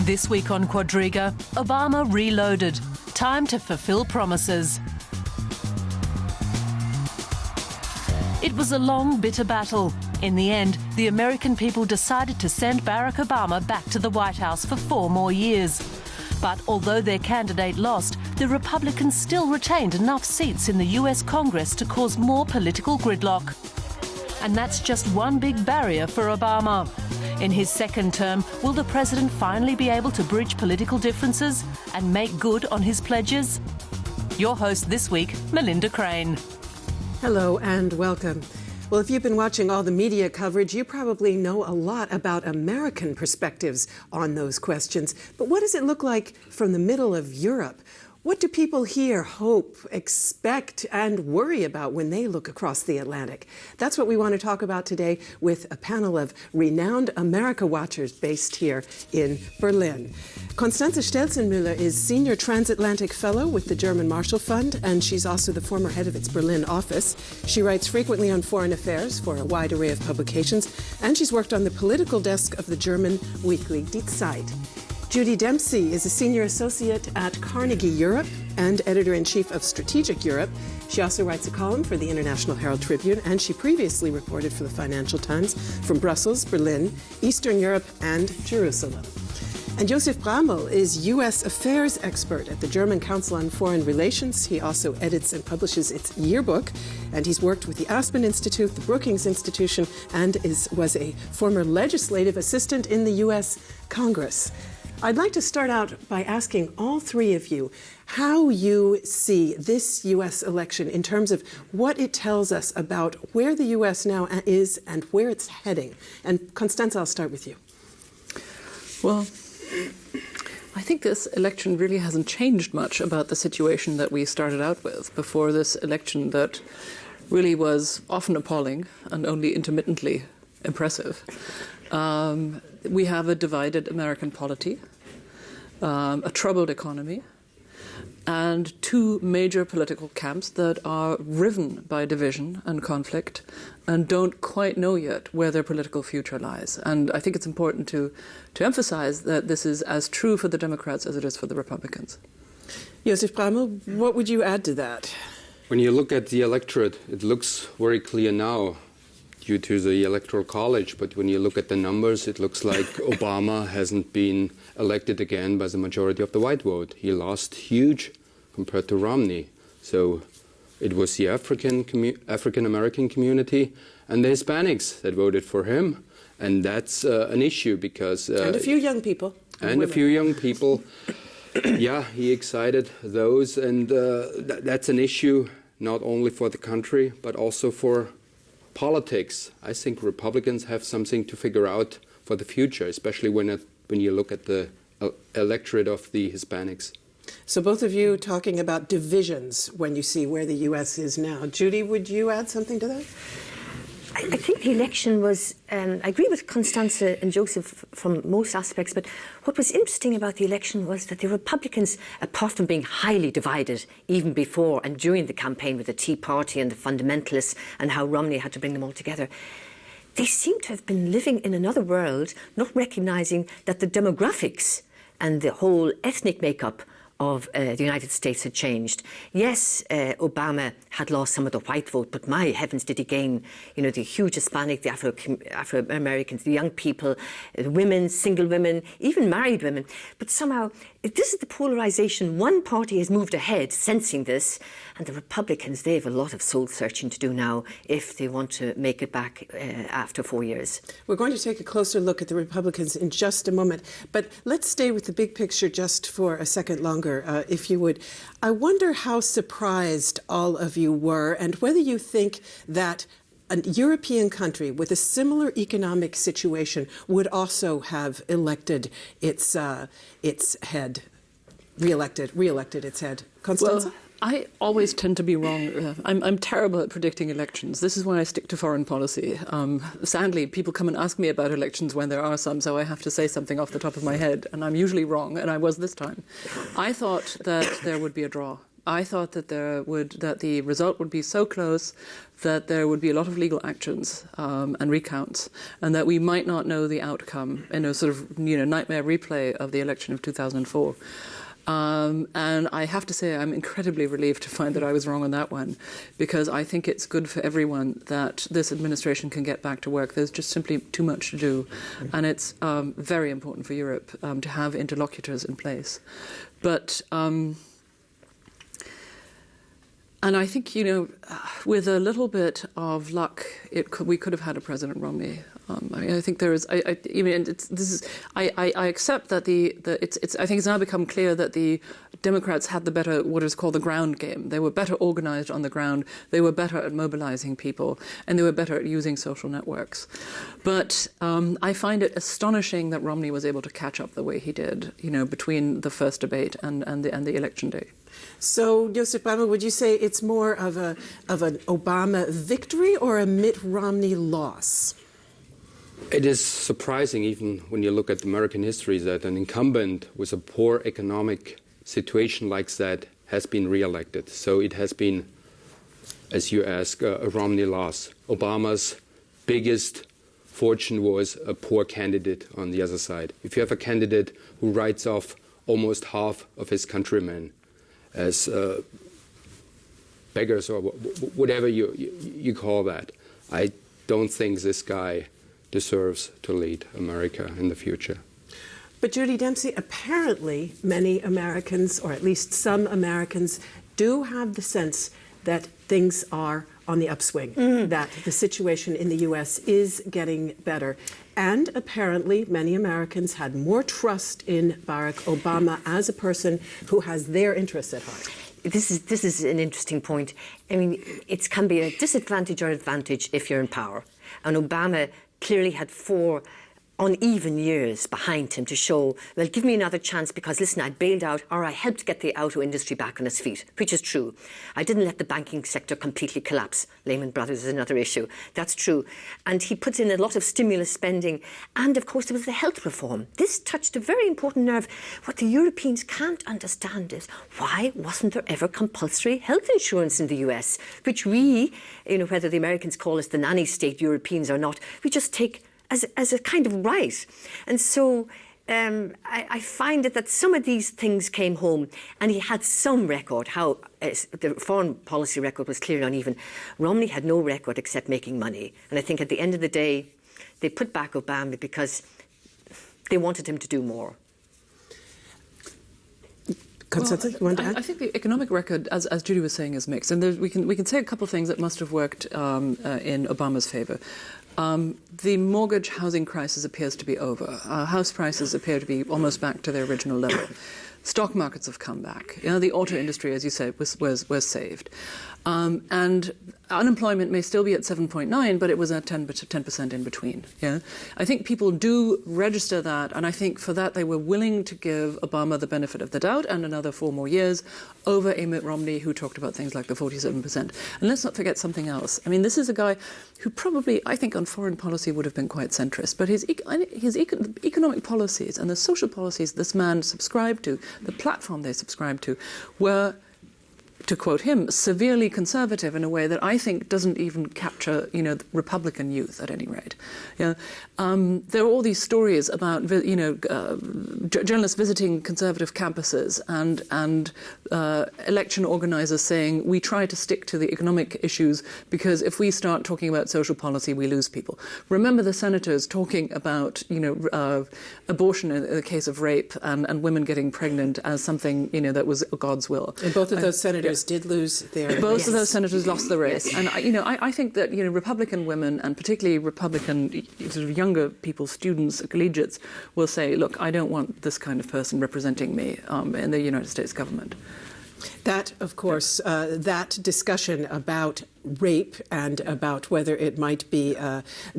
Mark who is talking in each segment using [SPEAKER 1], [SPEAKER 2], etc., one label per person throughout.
[SPEAKER 1] This week on Quadriga, Obama reloaded. Time to fulfill promises. It was a long, bitter battle. In the end, the American people decided to send Barack Obama back to the White House for 4 more years. But although their candidate lost, the Republicans still retained enough seats in the US Congress to cause more political gridlock. And that's just one big barrier for Obama. In his second term, will the president finally be able to bridge political differences and make good on his pledges? Your host this week, Melinda Crane.
[SPEAKER 2] Hello and welcome. Well, if you've been watching all the media coverage, you probably know a lot about American perspectives on those questions. But what does it look like from the middle of Europe? What do people here hope, expect, and worry about when they look across the Atlantic? That's what we want to talk about today with a panel of renowned America watchers based here in Berlin. Constanze Stelzenmüller is Senior Transatlantic Fellow with the German Marshall Fund, and she's also the former head of its Berlin office. She writes frequently on foreign affairs for a wide array of publications, and she's worked on the political desk of the German weekly Die Zeit. Judy Dempsey is a senior associate at Carnegie Europe and editor-in-chief of Strategic Europe. She also writes a column for the International Herald Tribune, and she previously reported for the Financial Times from Brussels, Berlin, Eastern Europe, and Jerusalem. And Josef Bramel is U.S. affairs expert at the German Council on Foreign Relations. He also edits and publishes its yearbook, and he's worked with the Aspen Institute, the Brookings Institution, and was a former legislative assistant in the U.S. Congress. I'd like to start out by asking all three of you how you see this U.S. election in terms of what it tells us about where the U.S. now is and where it's heading. And Constanze, I'll start with you.
[SPEAKER 3] Well, I think this election really hasn't changed much about the situation that we started out with before this election that really was often appalling and only intermittently impressive. We have a divided American polity, a troubled economy, and 2 major political camps that are riven by division and conflict and don't quite know yet where their political future lies. And I think it's important to emphasize that this is as true for the Democrats as it is for the Republicans.
[SPEAKER 2] Josef Bramel, what would you add to that?
[SPEAKER 4] When you look at the electorate, it looks very clear now due to the Electoral College, but when you look at the numbers, it looks like Obama hasn't been elected again by the majority of the white vote. He lost huge compared to Romney. So it was the African-American community and the Hispanics that voted for him, and that's an issue because...
[SPEAKER 2] and a few young people.
[SPEAKER 4] And a few young people. Yeah, he excited those, and that's an issue not only for the country, but also for politics. I think Republicans have something to figure out for the future, especially when you look at the electorate of the Hispanics.
[SPEAKER 2] So both of you talking about divisions when you see where the U.S. is now. Judy, would you add something to that?
[SPEAKER 5] I think the election was, I agree with Constanze and Joseph from most aspects, but what was interesting about the election was that the Republicans, apart from being highly divided even before and during the campaign with the Tea Party and the fundamentalists and how Romney had to bring them all together, they seem to have been living in another world, not recognising that the demographics and the whole ethnic makeup of the United States had changed. Yes, Obama had lost some of the white vote, but my heavens, did he gain, the huge Hispanic, the Afro-Americans, the young people, women, single women, even married women. But somehow, this is the polarisation. One party has moved ahead, sensing this, and the Republicans, they have a lot of soul-searching to do now if they want to make it back after 4 years.
[SPEAKER 2] We're going to take a closer look at the Republicans in just a moment, but let's stay with the big picture just for a second longer. If you would. I wonder how surprised all of you were and whether you think that a European country with a similar economic situation would also have elected its head, re-elected its head. Constanze?
[SPEAKER 3] Well, I always tend to be wrong. I'm terrible at predicting elections. This is why I stick to foreign policy. Sadly, people come and ask me about elections when there are some, so I have to say something off the top of my head, and I'm usually wrong, and I was this time. I thought that there would be a draw I thought that the result would be so close that there would be a lot of legal actions and recounts, and that we might not know the outcome in a sort of nightmare replay of the election of 2004. And I have to say I'm incredibly relieved to find that I was wrong on that one, because I think it's good for everyone that this administration can get back to work. There's just simply too much to do, and it's very important for Europe to have interlocutors in place. But and I think, with a little bit of luck, we could have had a President Romney. I think there is. I accept that I think it's now become clear that the Democrats had the better, what is called the ground game. They were better organized on the ground. They were better at mobilizing people, and they were better at using social networks. But I find it astonishing that Romney was able to catch up the way he did, between the first debate and the election day.
[SPEAKER 2] So, Joseph Bama, would you say it's more of an Obama victory or a Mitt Romney loss?
[SPEAKER 4] It is surprising, even when you look at American history, that an incumbent with a poor economic situation like that has been reelected. So it has been, as you ask, a Romney loss. Obama's biggest fortune was a poor candidate on the other side. If you have a candidate who writes off almost half of his countrymen as beggars or whatever you call that, I don't think this guy deserves to lead America in the future.
[SPEAKER 2] But Judy Dempsey, apparently many Americans, or at least some Americans, do have the sense that things are on the upswing, that the situation in the U.S. is getting better. And apparently many Americans had more trust in Barack Obama as a person who has their interests at heart.
[SPEAKER 5] This is an interesting point. I mean, it can be a disadvantage or advantage if you're in power. And Obama clearly had 4 uneven years behind him to show, well, give me another chance because, listen, I bailed out or I helped get the auto industry back on its feet, which is true. I didn't let the banking sector completely collapse. Lehman Brothers is another issue. That's true. And he puts in a lot of stimulus spending. And, of course, there was the health reform. This touched a very important nerve. What the Europeans can't understand is why wasn't there ever compulsory health insurance in the US, which we, whether the Americans call us the nanny state, Europeans or not, we just take as a kind of right. And so I find that some of these things came home, and he had some record. How the foreign policy record was clearly uneven. Romney had no record except making money. And I think at the end of the day, they put back Obama because they wanted him to do more.
[SPEAKER 2] Constanza, you want to add?
[SPEAKER 3] I think the economic record, as Judy was saying, is mixed. And we can say a couple of things that must have worked in Obama's favour. The mortgage housing crisis appears to be over. House prices appear to be almost back to their original level. Stock markets have come back. The auto industry, as you said, was saved. And unemployment may still be at 7.9, but it was at 10% in between. Yeah, I think people do register that, and I think for that they were willing to give Obama the benefit of the doubt and another 4 more years over a Mitt Romney who talked about things like the 47%. And let's not forget something else. I mean, this is a guy who probably, I think, on foreign policy would have been quite centrist, but his economic policies and the social policies this man subscribed to, the platform they subscribed to, were, to quote him, severely conservative in a way that I think doesn't even capture, the Republican youth at any rate. There are all these stories about, journalists visiting conservative campuses and election organizers saying we try to stick to the economic issues because if we start talking about social policy, we lose people. Remember the senators talking about, abortion in the case of rape and women getting pregnant as something, that was God's will.
[SPEAKER 2] And both of those senators did lose their...
[SPEAKER 3] Both of those senators lost the race. And, I think that, Republican women and particularly Republican sort of younger people, students, collegiates, will say, look, I don't want this kind of person representing me in the United States government.
[SPEAKER 2] That, of course, that discussion about rape and about whether it might be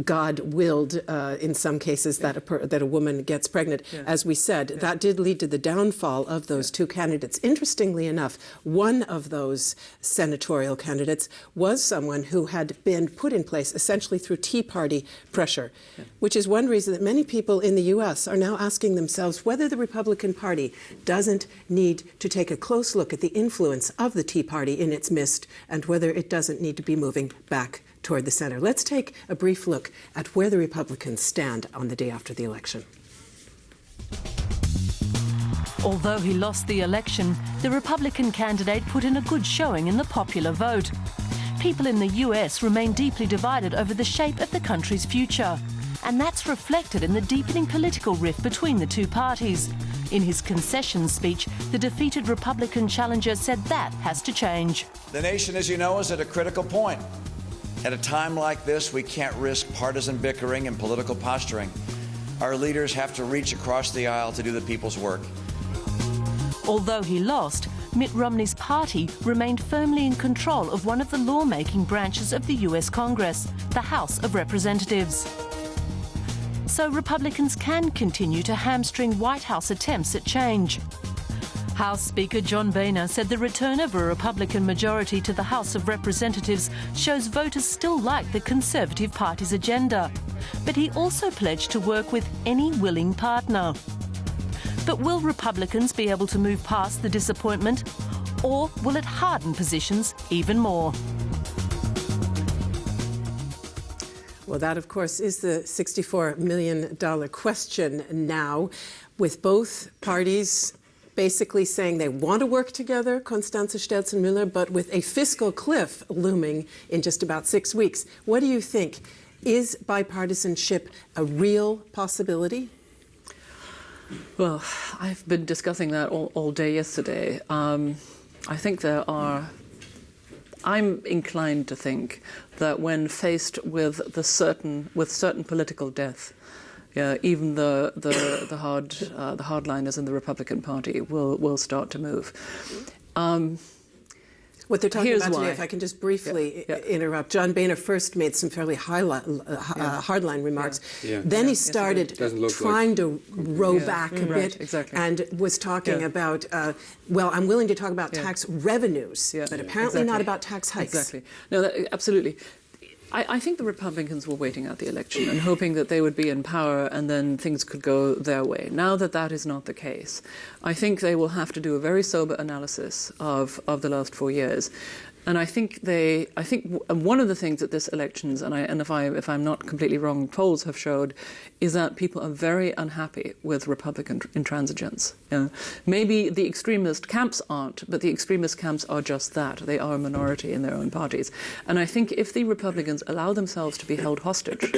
[SPEAKER 2] God-willed in some cases that a woman gets pregnant. As we said, that did lead to the downfall of those two candidates. Interestingly enough, one of those senatorial candidates was someone who had been put in place essentially through Tea Party pressure, which is one reason that many people in the U.S. are now asking themselves whether the Republican Party doesn't need to take a close look at the influence of the Tea Party in its midst and whether it doesn't need to be moving back toward the center. Let's take a brief look at where the Republicans stand on the day after the election.
[SPEAKER 1] Although he lost the election, the Republican candidate put in a good showing in the popular vote. People in the US remain deeply divided over the shape of the country's future. And that's reflected in the deepening political rift between the two parties. In his concession speech, the defeated Republican challenger said that has to change.
[SPEAKER 6] The nation, as you know, is at a critical point. At a time like this, we can't risk partisan bickering and political posturing. Our leaders have to reach across the aisle to do the people's work.
[SPEAKER 1] Although he lost, Mitt Romney's party remained firmly in control of one of the lawmaking branches of the US Congress, the House of Representatives. So Republicans can continue to hamstring White House attempts at change. House Speaker John Boehner said the return of a Republican majority to the House of Representatives shows voters still like the Conservative Party's agenda. But he also pledged to work with any willing partner. But will Republicans be able to move past the disappointment, or will it harden positions even more?
[SPEAKER 2] Well, that, of course, is the $64 million question now, with both parties basically saying they want to work together, Constanze Stelzen-Müller, but with a fiscal cliff looming in just about 6 weeks. What do you think? Is bipartisanship a real possibility?
[SPEAKER 3] Well, I've been discussing that all day yesterday. I think I'm inclined to think that when faced with certain political death, even the hardliners in the Republican Party will start to move.
[SPEAKER 2] What they're talking about today,
[SPEAKER 3] why.
[SPEAKER 2] if I can just briefly interrupt, John Boehner first made some fairly hardline remarks. Then he started trying to row back a bit and was talking about, well, I'm willing to talk about tax revenues, but apparently not about tax hikes.
[SPEAKER 3] Exactly. No, absolutely. I think the Republicans were waiting out the election and hoping that they would be in power and then things could go their way. Now that that is not the case, I think they will have to do a very sober analysis of the last 4 years. And I think one of the things that this elections, and if I'm not completely wrong, polls have showed, is that people are very unhappy with Republican intransigence. Maybe the extremist camps aren't, but the extremist camps are just that. They are a minority in their own parties. And I think if the Republicans allow themselves to be held hostage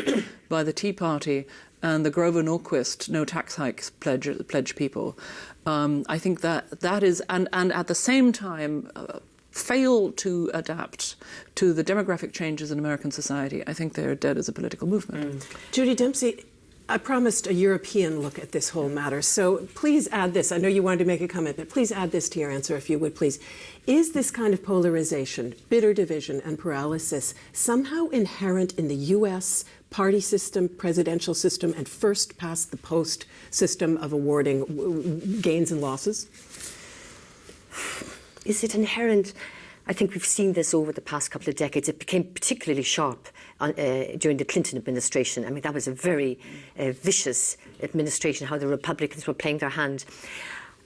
[SPEAKER 3] by the Tea Party and the Grover Norquist no tax hikes pledge people, I think that is, and at the same time, fail to adapt to the demographic changes in American society, I think they're dead as a political movement.
[SPEAKER 2] Judy Dempsey, I promised a European look at this whole matter, so please add this. I know you wanted to make a comment, but please add this to your answer, if you would, please. Is this kind of polarization, bitter division, and paralysis somehow inherent in the U.S. party system, presidential system, and first-past-the-post system of awarding gains and losses?
[SPEAKER 5] Is it inherent? I think we've seen this over the past couple of decades. It became particularly sharp during the Clinton administration. I mean, that was a very vicious administration, how the Republicans were playing their hand.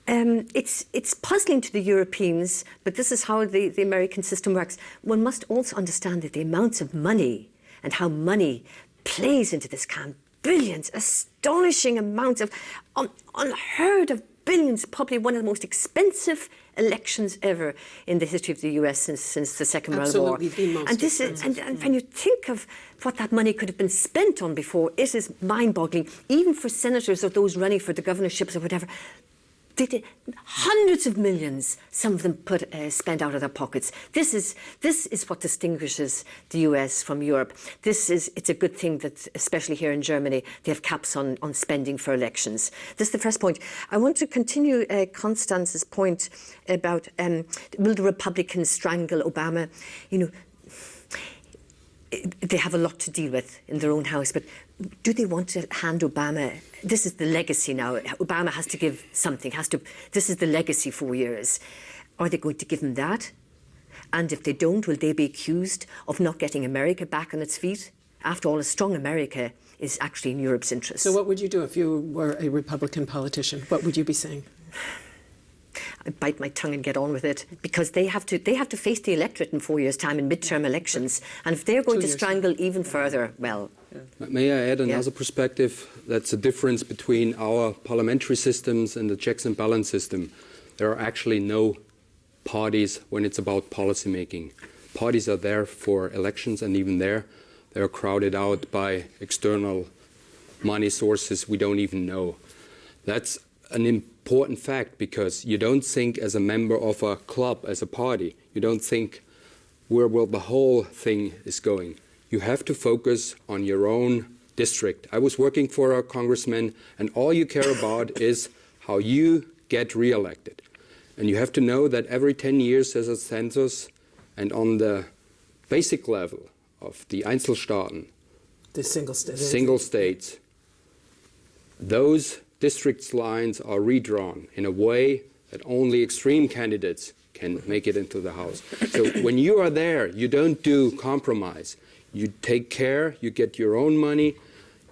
[SPEAKER 5] It's puzzling to the Europeans, but this is how the American system works. One must also understand that the amounts of money and how money plays into this camp, billions, astonishing amounts of unheard of billions, probably one of the most expensive elections ever in the history of the US since the Second World War.
[SPEAKER 2] The most expensive.
[SPEAKER 5] And when you think of what that money could have been spent on before, it is mind-boggling, even for senators or those running for the governorships or whatever. They did hundreds of millions, some of them spent out of their pockets. This is what distinguishes the US from Europe. It's a good thing that, especially here in Germany, they have caps on spending for elections. This is the first point. I want to continue Constance's point about will the Republicans strangle Obama? You know, they have a lot to deal with in their own house, but do they want to hand Obama? This is the legacy now. Obama has to give something. This is the legacy 4 years. Are they going to give him that? And if they don't, will they be accused of not getting America back on its feet? After all, a strong America is actually in Europe's interest.
[SPEAKER 2] So what would you do if you were a Republican politician? What would you be saying?
[SPEAKER 5] I'd bite my tongue and get on with it, because they have to face the electorate in 4 years' time in midterm elections. And if they're going to strangle even further, well...
[SPEAKER 4] May I add another perspective? That's the difference between our parliamentary systems and the checks and balance system. There are actually no parties when it's about policy making. Parties are there for elections, and even there, they're crowded out by external money sources we don't even know. That's an important fact, because you don't think as a member of a club, as a party, you don't think where will the whole thing is going. You have to focus on your own district. I was working for a congressman, and all you care about is how you get re-elected. And you have to know that every 10 years there's a census, and on the basic level of the Einzelstaaten,
[SPEAKER 2] The
[SPEAKER 4] single states, those districts lines are redrawn in a way that only extreme candidates can make it into the House. So when you are there, you don't do compromise. You take care, you get your own money,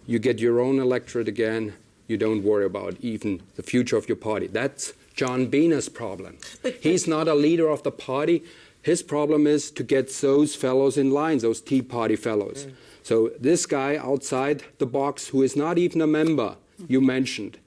[SPEAKER 4] you get your own electorate again, you don't worry about even the future of your party. That's John Boehner's problem. He's not a leader of the party. His problem is to get those fellows in line, those Tea Party fellows. So this guy outside the box, who is not even a member, you mentioned,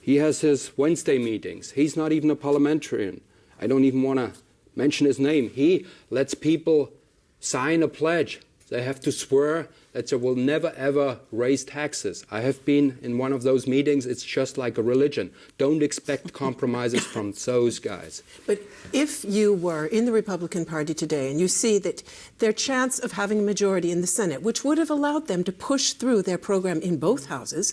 [SPEAKER 4] he has his Wednesday meetings. He's not even a parliamentarian. I don't even want to mention his name. He lets people sign a pledge. They have to swear that they will never, ever raise taxes. I have been in one of those meetings. It's just like a religion. Don't expect compromises from those guys.
[SPEAKER 2] But if you were in the Republican Party today and you see that their chance of having a majority in the Senate, which would have allowed them to push through their program in both houses,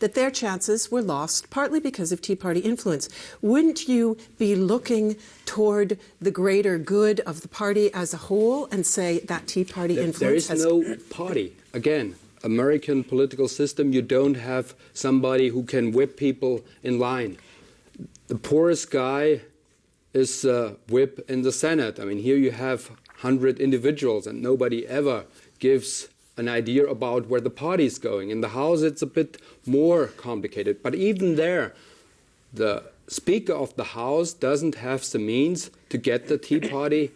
[SPEAKER 2] that their chances were lost partly because of Tea Party influence, wouldn't you be looking toward the greater good of the party as a whole and say that Tea Party influence
[SPEAKER 4] There is no party. Again, American political system, you don't have somebody who can whip people in line. The poorest guy is whip in the Senate. I mean, here you have 100 individuals and nobody ever gives an idea about where the party is going. In the House, it's a bit more complicated. But even there, the Speaker of the House doesn't have the means to get the Tea Party,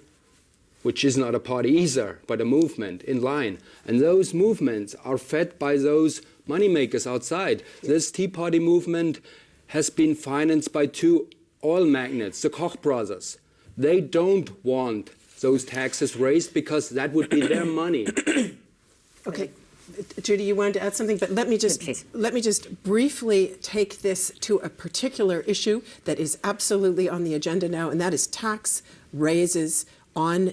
[SPEAKER 4] which is not a party either, but a movement, in line. And those movements are fed by those moneymakers outside. This Tea Party movement has been financed by two oil magnates, the Koch brothers. They don't want those taxes raised because that would be their money.
[SPEAKER 2] Okay. Judy, you wanted to add something, but let me just briefly take this to a particular issue that is absolutely on the agenda now, and that is tax raises on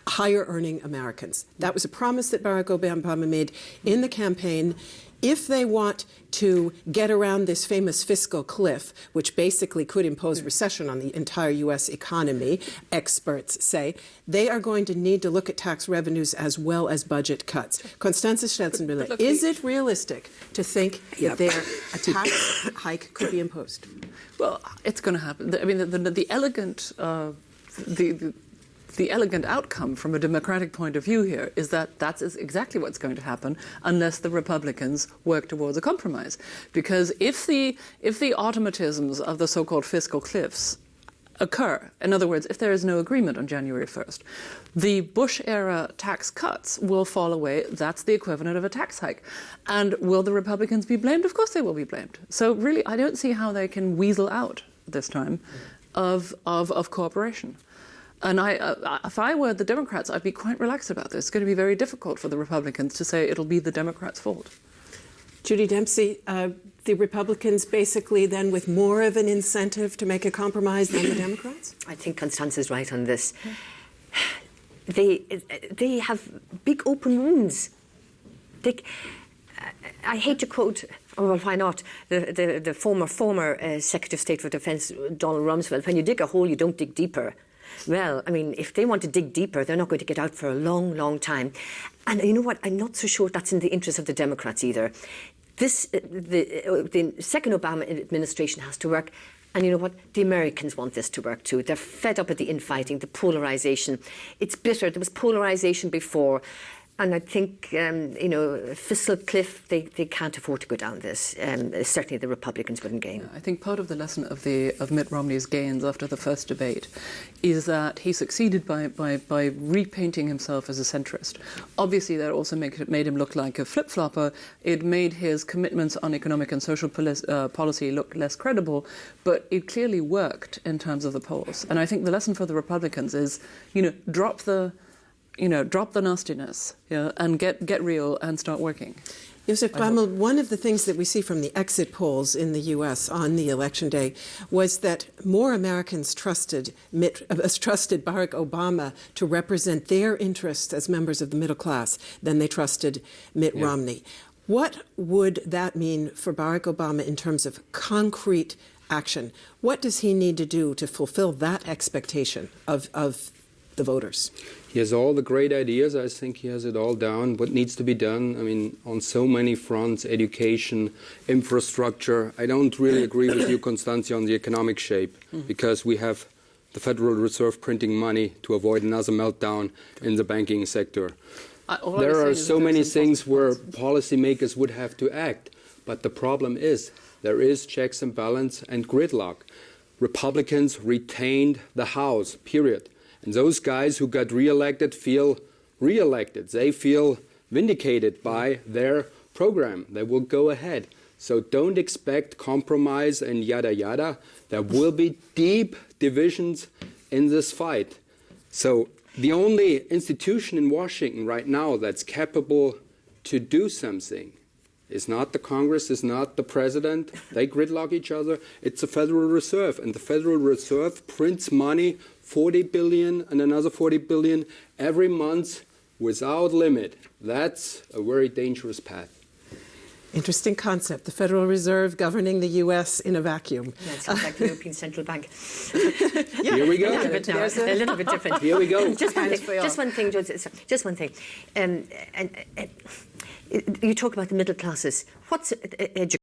[SPEAKER 2] higher-earning Americans. That was a promise that Barack Obama made in the campaign. If they want to get around this famous fiscal cliff, which basically could impose recession on the entire U.S. economy, experts say, they are going to need to look at tax revenues as well as budget cuts. Constanze Stelzenmüller, is it realistic to think that a tax hike could be imposed?
[SPEAKER 3] Well, it's going to happen. I mean, the elegant... The elegant outcome from a democratic point of view here is that that's exactly what's going to happen unless the Republicans work towards a compromise. Because if the automatisms of the so-called fiscal cliffs occur, in other words, if there is no agreement on January 1st, the Bush-era tax cuts will fall away. That's the equivalent of a tax hike. And will the Republicans be blamed? Of course they will be blamed. So really, I don't see how they can weasel out this time of cooperation. And if I were the Democrats, I'd be quite relaxed about this. It's going to be very difficult for the Republicans to say it'll be the Democrats' fault.
[SPEAKER 2] Judy Dempsey, the Republicans basically then with more of an incentive to make a compromise than the Democrats?
[SPEAKER 5] I think Constanze is right on this. They have big open wounds. I hate to quote, well, why not, the former Secretary of State for Defense, Donald Rumsfeld, when you dig a hole, you don't dig deeper. Well, I mean, if they want to dig deeper, they're not going to get out for a long, long time. And you know what? I'm not so sure that's in the interest of the Democrats either. The second Obama administration has to work. And you know what? The Americans want this to work too. They're fed up with the infighting, the polarisation. It's bitter. There was polarisation before. And I think, fiscal cliff, they can't afford to go down this. Certainly the Republicans wouldn't gain.
[SPEAKER 3] Yeah, I think part of the lesson of Mitt Romney's gains after the first debate is that he succeeded by repainting himself as a centrist. Obviously, that also made him look like a flip-flopper. It made his commitments on economic and social policy look less credible, but it clearly worked in terms of the polls. And I think the lesson for the Republicans is, drop the nastiness, and get real and start working.
[SPEAKER 2] Joseph Baumel, one of the things that we see from the exit polls in the U.S. on the election day was that more Americans trusted Barack Obama to represent their interests as members of the middle class than they trusted Mitt Romney. What would that mean for Barack Obama in terms of concrete action? What does he need to do to fulfill that expectation of the voters?
[SPEAKER 4] He has all the great ideas. I think he has it all down. What needs to be done, I mean, on so many fronts, education, infrastructure. I don't really agree with you, Constantia, on the economic shape, because we have the Federal Reserve printing money to avoid another meltdown in the banking sector. There are so many things where policymakers would have to act. But the problem is there is checks and balance and gridlock. Republicans retained the House, period. And those guys who got re-elected feel re-elected. They feel vindicated by their program. They will go ahead. So don't expect compromise and yada yada. There will be deep divisions in this fight. So the only institution in Washington right now that's capable to do something is not the Congress, is not the president. They gridlock each other. It's the Federal Reserve. And the Federal Reserve prints money, 40 billion and another 40 billion every month without limit. That's a very dangerous path.
[SPEAKER 2] Interesting concept, the Federal Reserve governing the U.S. in a vacuum.
[SPEAKER 5] Yeah, it sounds like the European Central Bank.
[SPEAKER 4] Here we go.
[SPEAKER 5] A little bit different.
[SPEAKER 4] Here we go.
[SPEAKER 5] Just one thing, just one thing. You talk about the middle classes. What's education?